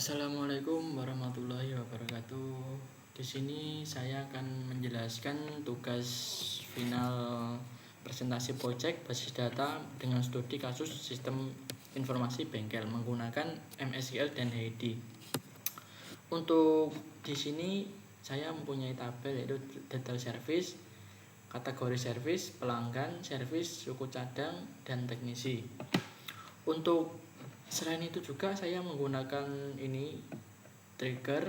Assalamualaikum warahmatullahi wabarakatuh. Di sini saya akan menjelaskan tugas final presentasi proyek basis data dengan studi kasus sistem informasi bengkel menggunakan MSQL dan HID. Untuk di sini saya mempunyai tabel yaitu detail service, kategori service, pelanggan, service, suku cadang, dan teknisi. Untuk selain itu juga saya menggunakan ini trigger,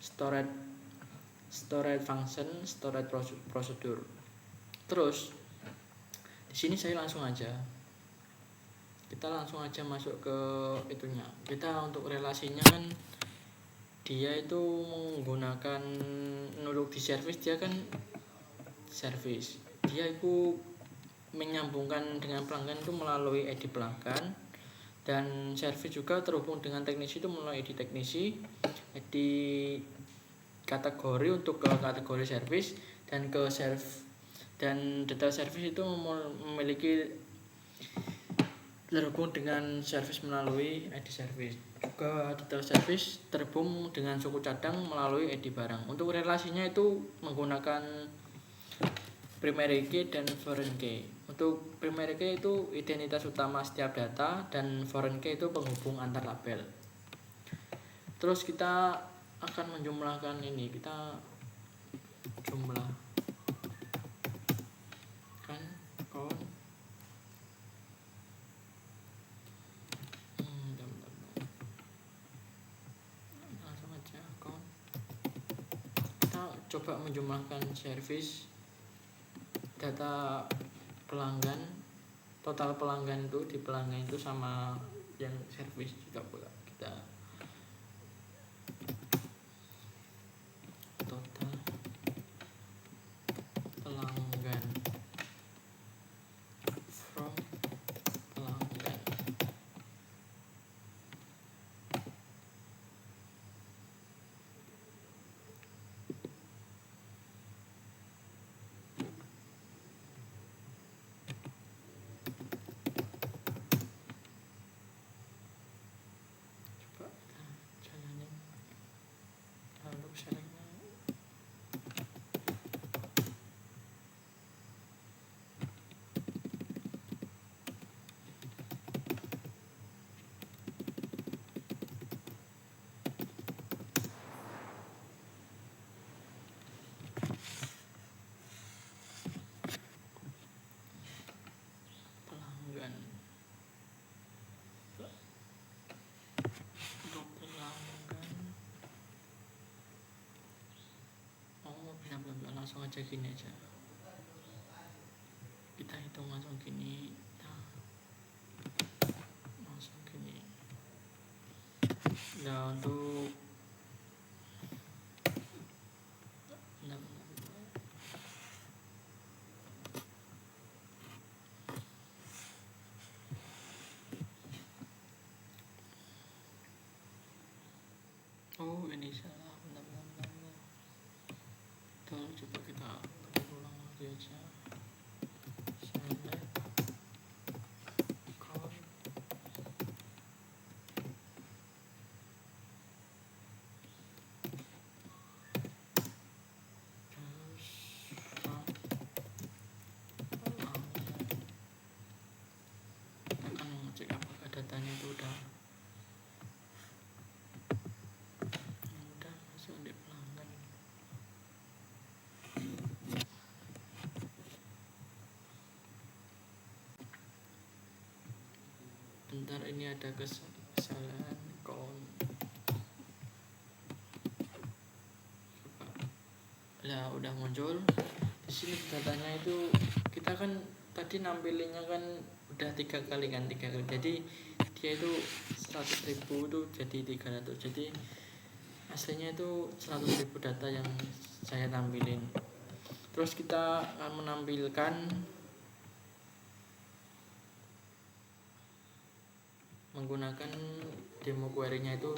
storage function, storage prosedur. Terus di sini saya langsung aja masuk ke itunya. Kita untuk relasinya kan dia itu menggunakan untuk di service dia kan service. Dia itu menyambungkan dengan pelanggan itu melalui ID pelanggan, dan service juga terhubung dengan teknisi itu melalui ID teknisi, ID kategori untuk ke kategori service, dan ke dan data service itu memiliki terhubung dengan service melalui ID service. Juga detail service terhubung dengan suku cadang melalui ID barang. Untuk relasinya itu menggunakan primary key dan foreign key. Untuk primary key itu identitas utama setiap data, dan foreign key itu penghubung antar label. Terus kita akan menjumlahkan ini, kita jumlah kan count langsung aja count. Kita coba menjumlahkan service data pelanggan, total pelanggan itu di pelanggan itu sama yang service juga pula. Kita total pelanggan from pelanggan. Coba kita jalanin lalu selectnya. Pelanggan untuk pelanggan benar-benar langsung aja gini aja, kita hitung langsung gini. Langsung gini. Nah untuk ini salah, bentar. Coba kita ulang lagi aja. Select count, terus from pelanggan. Kita akan mengecek apakah datanya itu udah masuk di pelanggan. Bentar, ini ada kesalahan count. Lah udah muncul di sini datanya itu. Kita kan tadi nampilinnya kan udah 3 kali kan, 3 kali. Jadi dia itu 100.000 itu jadi 300. Jadi aslinya itu 100.000 data yang saya tampilin. Terus kita akan menampilkan menggunakan demo query-nya itu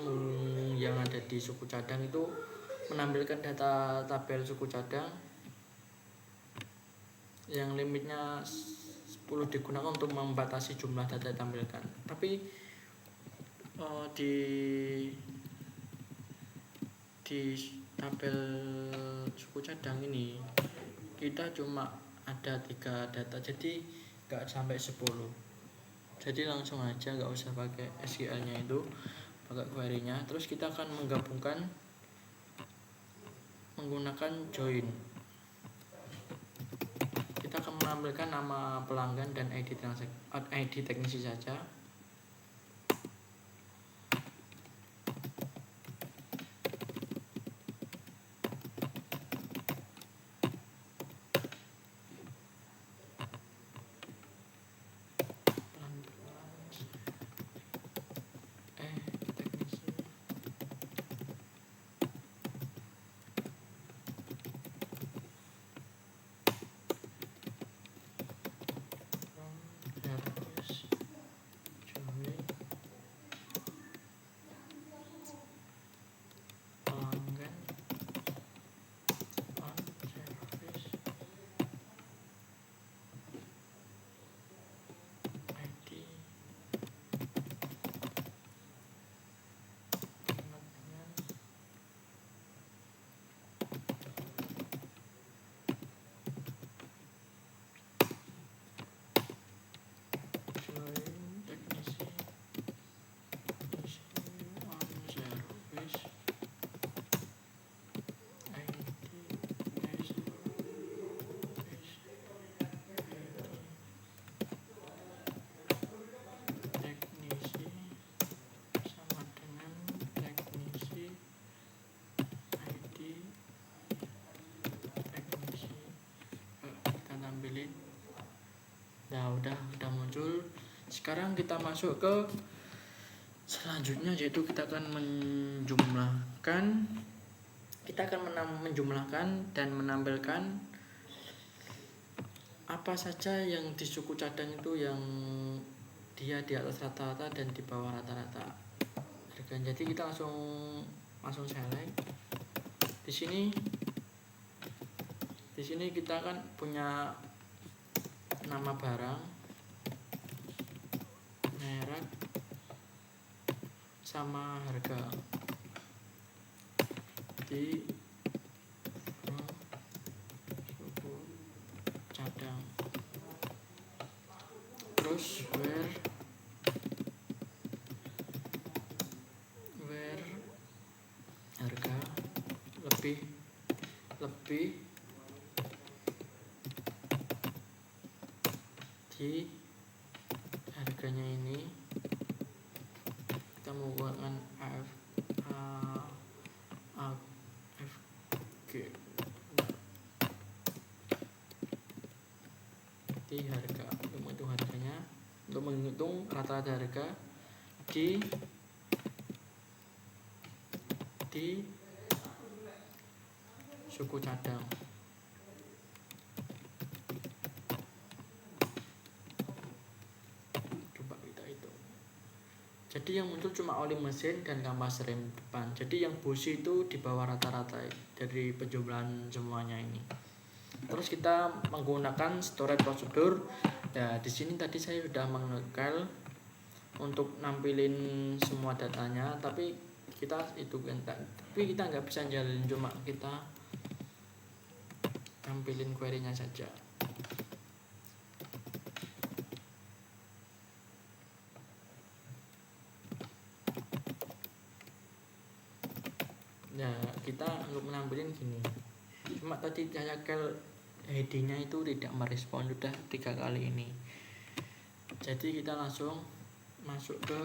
yang ada di suku cadang, itu menampilkan data tabel suku cadang yang limitnya 10 digunakan untuk membatasi jumlah data yang ditampilkan. Tapi di tabel suku cadang ini kita cuma ada 3 data, jadi nggak sampai 10. Jadi langsung aja, nggak usah pakai SQL nya itu, pakai query nya. Terus kita akan menggabungkan menggunakan join. Kita akan menampilkan nama pelanggan dan ID teknisi saja. Nah, udah muncul. Sekarang kita masuk ke selanjutnya, yaitu kita akan menjumlahkan dan menampilkan apa saja yang di suku cadang itu yang dia di atas rata-rata dan di bawah rata-rata. Jadi kita langsung select. Di sini kita kan punya nama barang, merek, sama harga di suku cadang. Terus where harga lebih di harganya ini kita menggunakan FG di harga untuk menghitung harganya, untuk menghitung rata-rata harga di suku cadang. Coba kita hitung. Jadi yang muncul cuma oli mesin dan kampas rem depan. Jadi yang busi itu di bawah rata-rata dari penjumlahan semuanya ini. Terus kita menggunakan storage prosedur. Ya, di sini tadi saya sudah mengekel untuk nampilin semua datanya, tapi kita nggak bisa jalin, cuma kita tampilin query-nya saja. Nah, kita untuk menampilin gini, cuma tadi saya heading-nya itu tidak merespon, sudah 3 kali ini. Jadi kita langsung masuk ke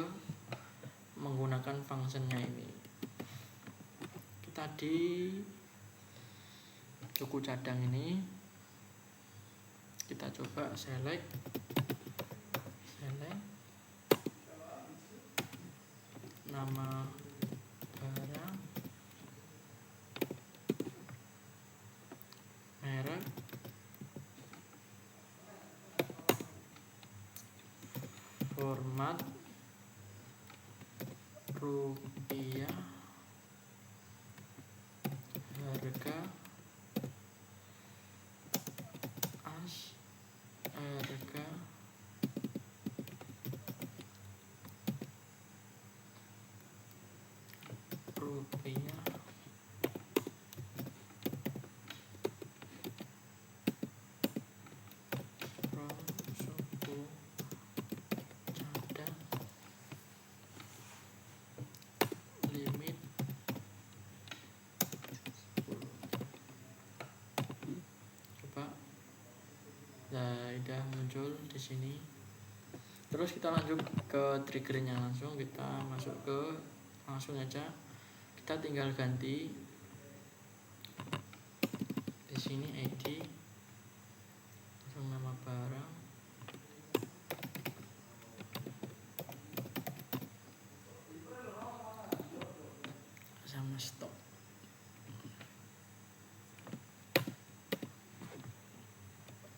menggunakan functionnya ini. Kita di suku cadang ini kita coba select nama barang, merek, format rupiah, harga, harga, sini. Terus kita lanjut ke triggernya, langsung kita masuk ke langsung aja kita tinggal ganti di sini ID, langsung nama barang, sama stok.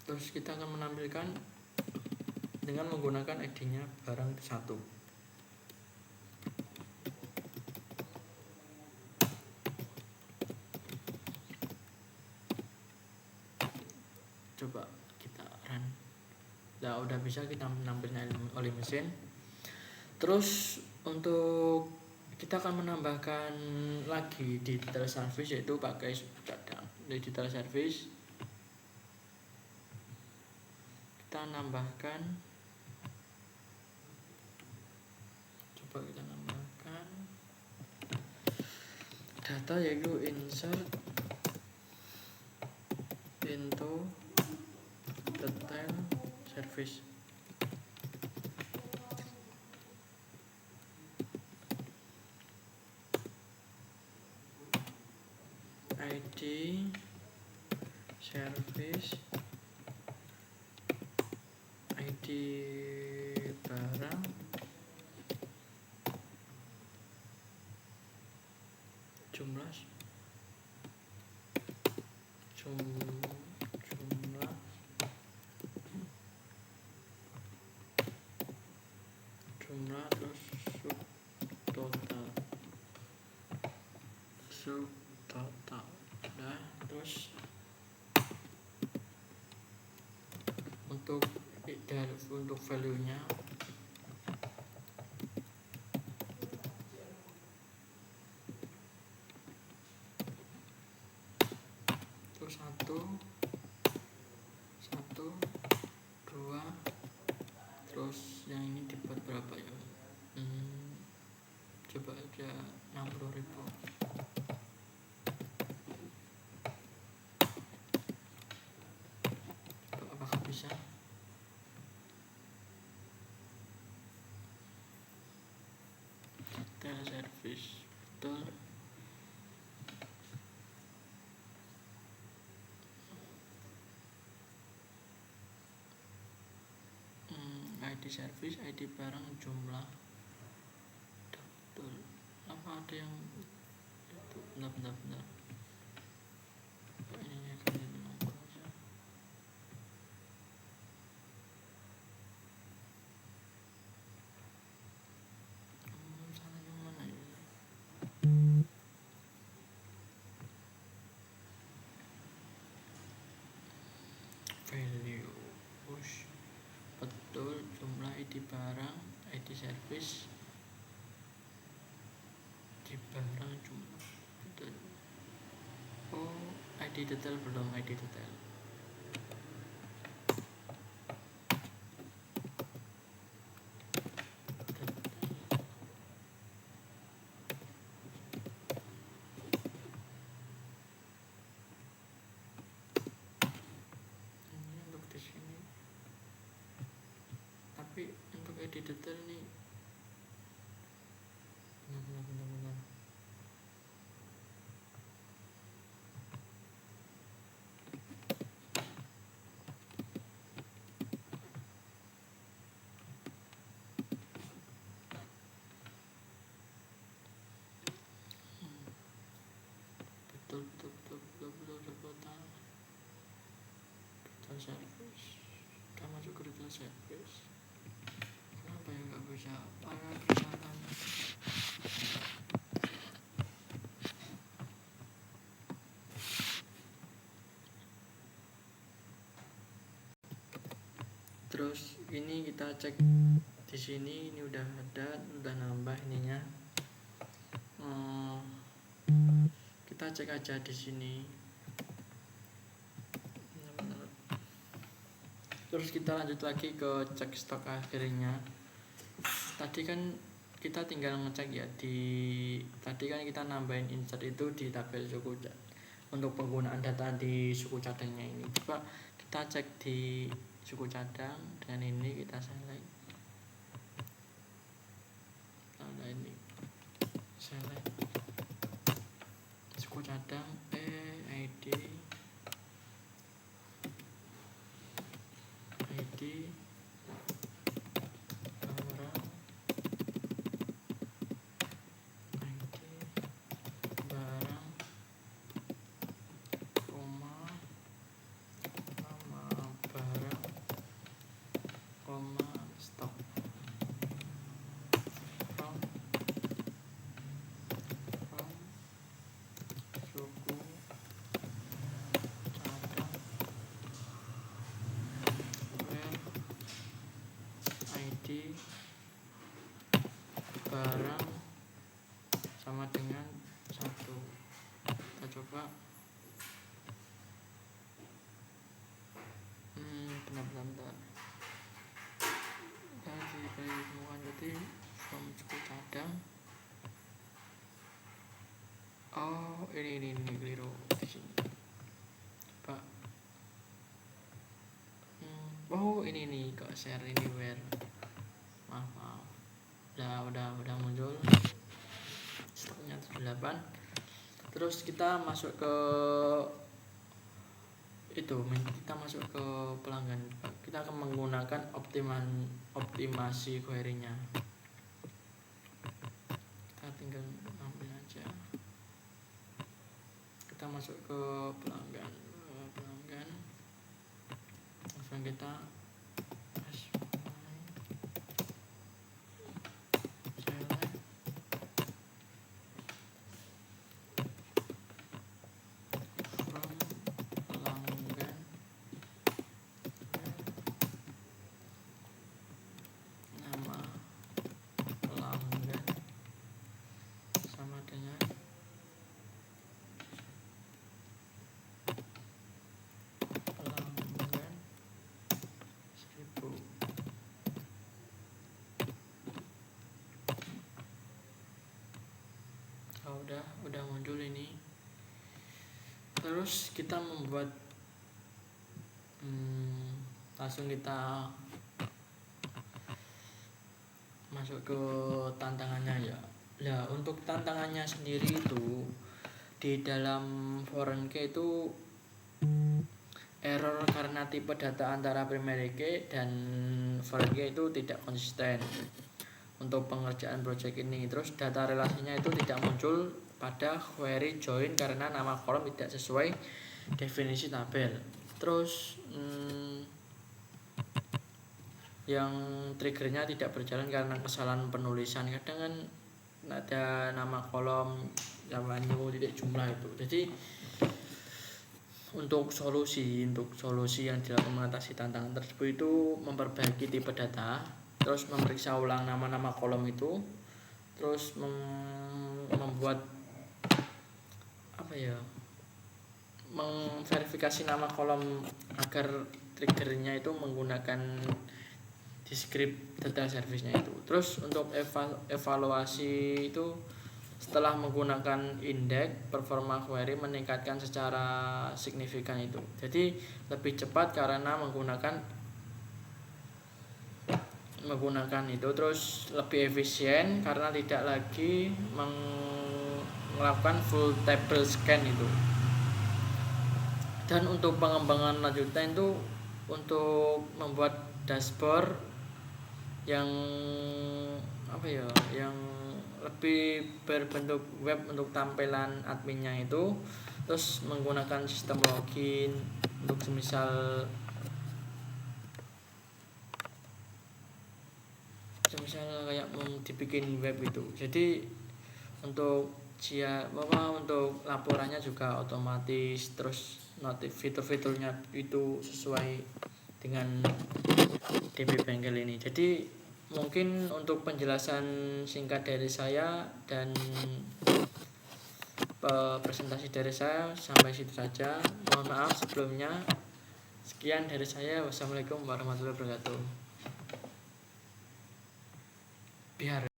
Terus kita akan menampilkan dengan menggunakan ID-nya barang 1. Coba kita run. Nah, udah bisa kita menampilkan oleh mesin. Terus untuk kita akan menambahkan lagi di detail service, yaitu pakai suku cadang. Di detail service kita nambahkan, coba kita nambahkan data, yaitu insert into detail service. ID service, ID barang, jumlah terus subtotal. Nah, terus untuk value nya itu 1, 2, terus yang ini dibuat berapa ya? Coba aja 60.000. Apakah bisa? Detail service, betul. ID service, ID barang, jumlah, betul. Apa ada yang itu? Benar. Ininya kali ini nomor aja. Salah yang mana ya? Value, push, betul. Jumlah ID barang, ID service, ID barang, jumlah, betul. Oh, ID detail belum, ID detail. Ini untuk di sini. Tapi untuk ID detail nih benar. Betul. Detail service. Kita masuk ke detail service. Kenapa ya nggak bisa? Para kesalahan. Terus ini kita cek di sini, ini udah ada, udah nambah ininya. Kita cek aja di sini. Terus kita lanjut lagi ke cek stok akhirnya. Tadi kan kita tinggal ngecek ya, tadi kan kita nambahin insert itu di tabel suku untuk penggunaan data di suku cadangnya ini. Coba kita cek di suku cadang. Dengan ini kita select, nah ini select suku cadang, ID barang, barang, koma, nama barang, koma, stok, from suku cadang, where ID barang sama dengan 1. Kita coba bentar dari semua. Jadi from suku cadang, ini keliru di sini. Coba ini kok share ini where, maaf udah muncul stoknya 78. Terus kita masuk ke kita masuk ke pelanggan. Kita akan menggunakan optimasi query-nya. Kita tinggal ambil aja. Kita masuk ke pelanggan, langsung kita udah muncul ini. Terus kita membuat langsung kita masuk ke tantangannya ya. Nah, untuk tantangannya sendiri itu di dalam foreign key itu error karena tipe data antara primary key dan foreign key itu tidak konsisten untuk pengerjaan project ini. Terus data relasinya itu tidak muncul pada query join karena nama kolom tidak sesuai definisi tabel. Terus yang triggernya tidak berjalan karena kesalahan penulisan. Kadang kan ada nama kolom sama new titik jumlah itu. Jadi untuk solusi yang dilakukan mengatasi tantangan tersebut itu memperbaiki tipe data, terus memeriksa ulang nama-nama kolom itu, terus membuat memverifikasi nama kolom agar triggernya itu menggunakan descript data service-nya itu. Terus untuk evaluasi itu setelah menggunakan index, performa query meningkatkan secara signifikan itu. Jadi lebih cepat karena menggunakan itu, terus lebih efisien karena tidak lagi melakukan full table scan itu. Dan untuk pengembangan lanjutan itu untuk membuat dashboard yang yang lebih berbentuk web untuk tampilan adminnya itu, terus menggunakan sistem login untuk semisal kayak dibikin web itu. Jadi untuk untuk laporannya juga otomatis, terus fitur-fiturnya itu sesuai dengan DB Bengkel ini. Jadi mungkin untuk penjelasan singkat dari saya dan presentasi dari saya sampai situ saja. Mohon maaf sebelumnya. Sekian dari saya. Wassalamualaikum warahmatullahi wabarakatuh. Biar